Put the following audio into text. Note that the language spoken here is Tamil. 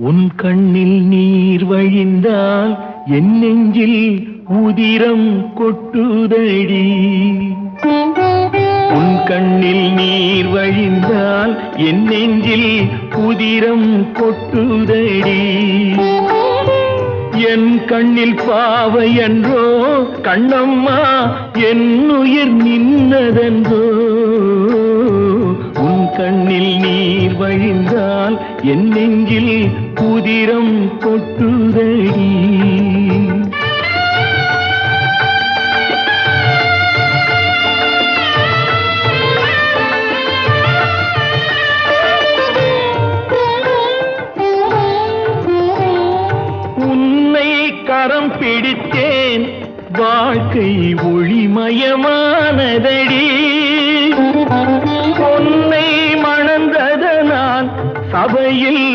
உன் கண்ணில் நீர் வழிந்தால் என் நெஞ்சில் உதிரம் கொட்டுதடி. உன் கண்ணில் நீர் வழிந்தால் என் நெஞ்சில் உதிரம் கொட்டுதடி. என் கண்ணில் பாவை என்றோ கண்ணம்மா என் உயிர் நின்னதென்றோ. உன் கண்ணில் நீர் வழிந்தால் என் நெஞ்சில் உதிரம் கொட்டுதடி. கரம் பிடித்தேன் வாழ்க்கை ஒளிமயமானதடி. பொன்னை மணந்ததனால் சபையில்